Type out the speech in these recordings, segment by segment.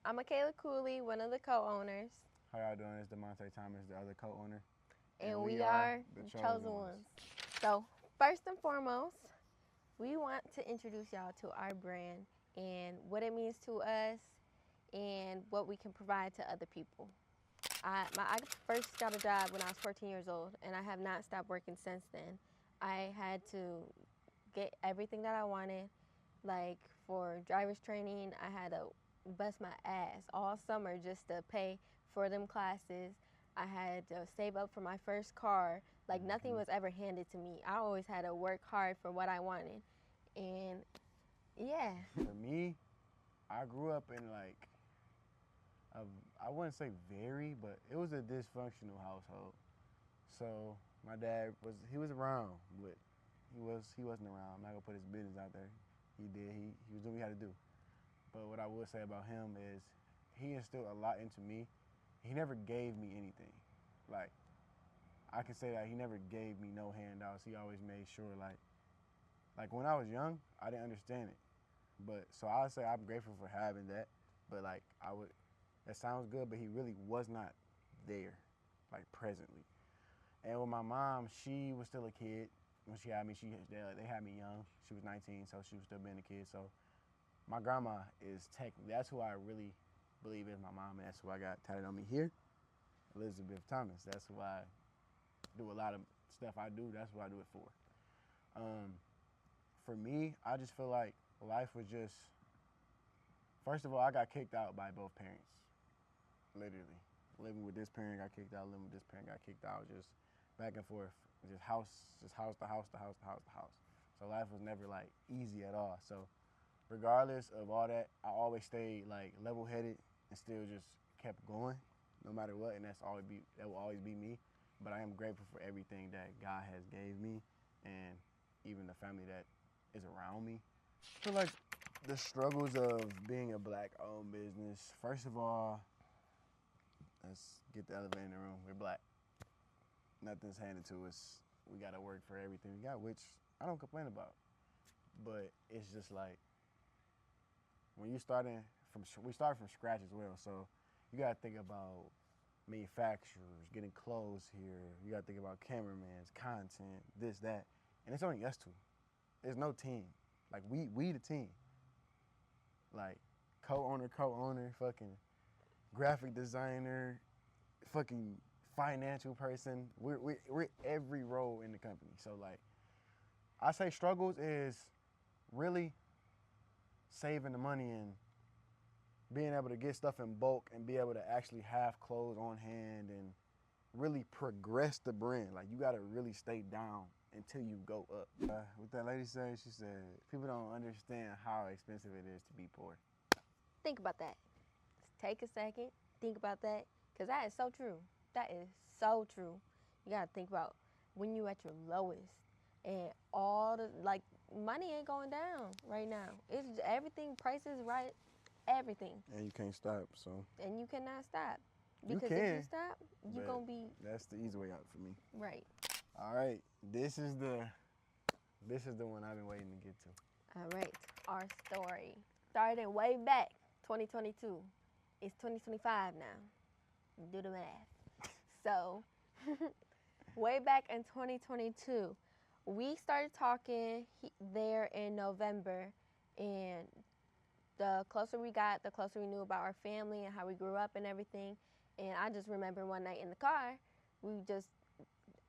I'm Michaela Cooley, one of the co-owners. How y'all doing? It's DeMonte Thomas, the other co-owner. And we are the chosen ones. So, first and foremost, we want to introduce y'all to our brand and what it means to us and what we can provide to other people. I first got a job when I was 14 years old, and I have not stopped working since then. I had to get everything that I wanted. Like for driver's training, I had to bust my ass all summer just to pay for them classes. I had to save up for my first car. Like nothing was ever handed to me. I always had to work hard for what I wanted. And yeah. For me, I grew up in I wouldn't say but it was a dysfunctional household. So my dad was around, but he wasn't around. I'm not gonna put his business out there. He did. He was doing what he had to do. But what I would say about him is he instilled a lot into me. He never gave me anything. Like, I can say that he never gave me no handouts. He always made sure, like when I was young, I didn't understand it. But so I would say I'm grateful for having that. But that sounds good, but he really was not there, like presently. And with my mom, she was still a kid when she had me. They had me young. She was 19, so she was still being a kid. So my grandma that's who I really believe is my mom, and that's who I got tatted on me here, Elizabeth Thomas. That's who I do a lot of stuff I do. That's who I do it for. For me, I just feel like life was just, first of all, I got kicked out by both parents, literally. Living with this parent got kicked out, living with this parent got kicked out, just back and forth, just house to house to house to house. So life was never like easy at all. So regardless of all that, I always stayed like level-headed and still just kept going, no matter what, and that will always be me. But I am grateful for everything that God has gave me, and even the family that is around me. I feel like the struggles of being a Black-owned business. First of all, let's get the elephant in the room. We're Black. Nothing's handed to us. We gotta work for everything we got, which I don't complain about. But it's just like, when we start from scratch as well. So you gotta think about manufacturers, getting clothes here. You gotta think about cameramans, content, this, that. And it's only us two. There's no team. Like we the team. Like co-owner, fucking graphic designer, fucking financial person. We're every role in the company. So like, I say struggles is really saving the money and being able to get stuff in bulk and be able to actually have clothes on hand and really progress the brand. Like, you gotta really stay down until you go up. What that lady said, she said, people don't understand how expensive it is to be poor. Think about that. Just take a second, think about that, because that is so true. That is so true. You gotta think about when you at your lowest and all the, like, money ain't going down right now. It's everything, prices right, everything. And you can't stop, so. And you cannot stop. You Because can, if you stop, you're gonna be. That's the easy way out for me. Right. All right, this is the one I've been waiting to get to. All right, our story started way back, 2022. It's 2025 now. Do the math. So, way back in 2022, we started talking there in November, and the closer we got, the closer we knew about our family and how we grew up and everything. And I just remember one night in the car, we just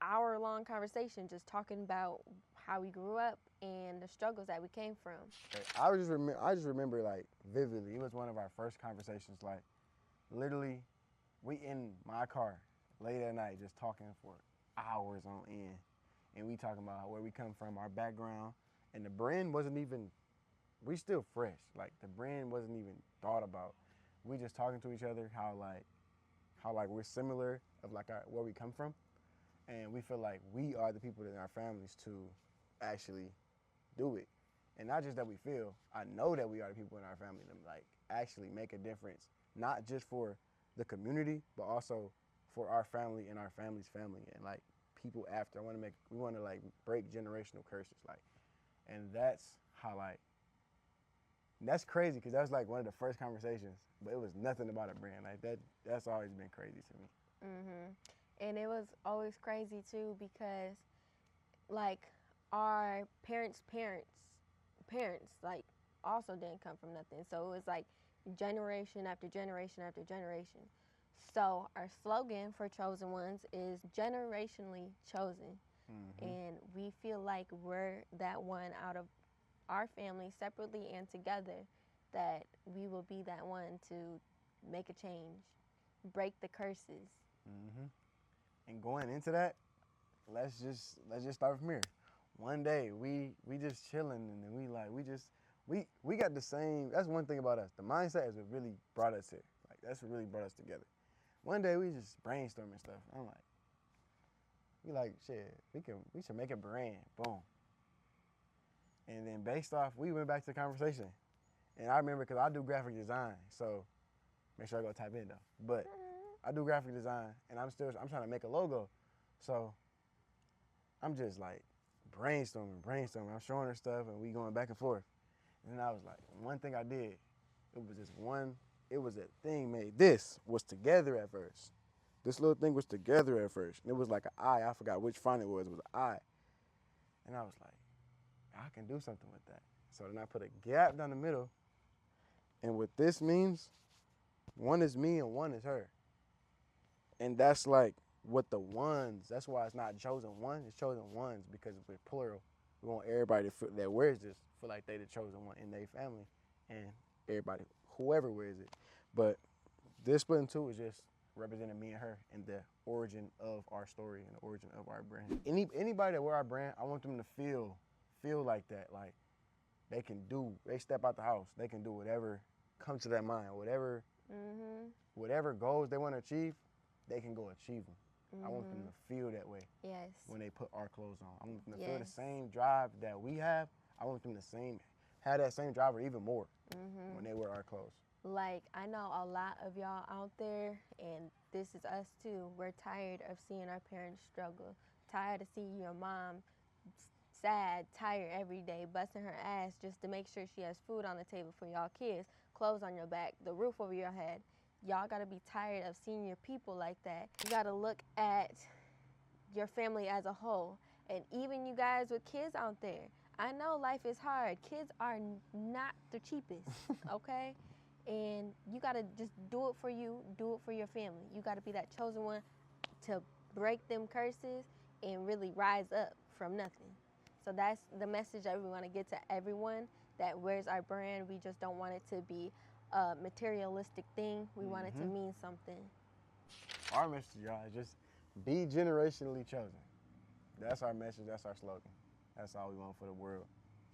hour-long conversation just talking about how we grew up and the struggles that we came from. I just remember like vividly. It was one of our first conversations. Like, literally, we in my car late at night just talking for hours on end, and we talking about where we come from, our background, and the brand wasn't even. We still fresh. Like, the brand wasn't even thought about. We just talking to each other how we're similar of like where we come from. And we feel like we are the people in our families to actually do it. And not just that we feel, I know that we are the people in our family to like actually make a difference, not just for the community, but also for our family and our family's family and like people after. We want to like break generational curses, like, and that's how like That's crazy because that was like one of the first conversations, but it was nothing about a brand. Like that's always been crazy to me. And it was always crazy too because like our parents like also didn't come from nothing. So it was like generation after generation after generation. So our slogan for Chosen Ones is generationally chosen. And we feel like we're that one out of our family, separately and together, that we will be that one to make a change, break the curses. And going into that, let's just start from here. One day we just chilling, and then we got the same. That's one thing about us. The mindset is what really brought us here. Like that's what really brought us together. One day we just brainstorming stuff. I'm like, shit, we should make a brand. Boom. And then based off, we went back to the conversation. And I remember because I do graphic design, so make sure I go type in though. But I do graphic design, and I'm trying to make a logo. So I'm just like brainstorming. I'm showing her stuff, and we going back and forth. And then I was like, one thing I did, it was a thing made. This was together at first. This little thing was together at first. And it was like an eye. I forgot which font it was. It was an eye. And I was like, I can do something with that. So then I put a gap down the middle. And what this means, one is me and one is her. And that's like what the ones, that's why it's not chosen one, it's chosen ones because we're plural. We want everybody that wears this feel like they the chosen one in their family, and everybody, whoever wears it. But this split in two is just representing me and her and the origin of our story and the origin of our brand. Anybody that wear our brand, I want them to feel like that, like they step out the house, they can do whatever comes to their mind, whatever goals they want to achieve, they can go achieve them. I want them to feel that way. Yes. When they put our clothes on, I want them to feel the same drive that we have. I want them to have that same drive or even more when they wear our clothes. Like, I know a lot of y'all out there, and this is us too, we're tired of seeing our parents struggle, tired of seeing your mom sad, tired every day, busting her ass just to make sure she has food on the table for y'all kids, clothes on your back, the roof over your head. Y'all gotta be tired of seeing your people like that. You gotta look at your family as a whole. And even you guys with kids out there, I know life is hard. Kids are not the cheapest, okay? And you gotta just do it for you, do it for your family. You gotta be that chosen one to break them curses and really rise up from nothing. So that's the message that we want to get to everyone that wears our brand. We just don't want it to be a materialistic thing. We want it to mean something. Our message, y'all, is just be generationally chosen. That's our message. That's our slogan. That's all we want for the world.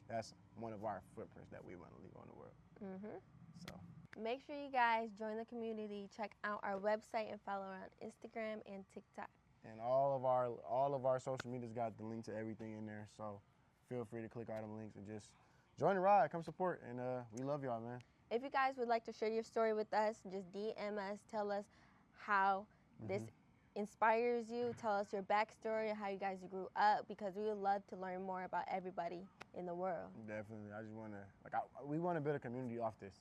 That's one of our footprints that we want to leave on the world. So make sure you guys join the community. Check out our website and follow on Instagram and TikTok. And all of our social media's got the link to everything in there. So feel free to click all them links and just join the ride. Come support. And we love y'all, man. If you guys would like to share your story with us, just DM us. Tell us how this inspires you. Tell us your backstory, how you guys grew up, because we would love to learn more about everybody in the world. Definitely. I just want to, we want to build a community off this.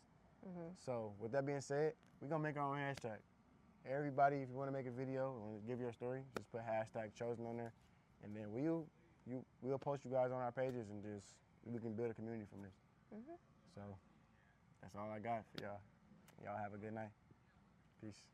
So with that being said, we're going to make our own hashtag. Everybody, if you want to make a video, want to give your story, just put hashtag chosen on there. And then we'll post you guys on our pages, and we can build a community from this. So that's all I got for y'all. Y'all have a good night. Peace.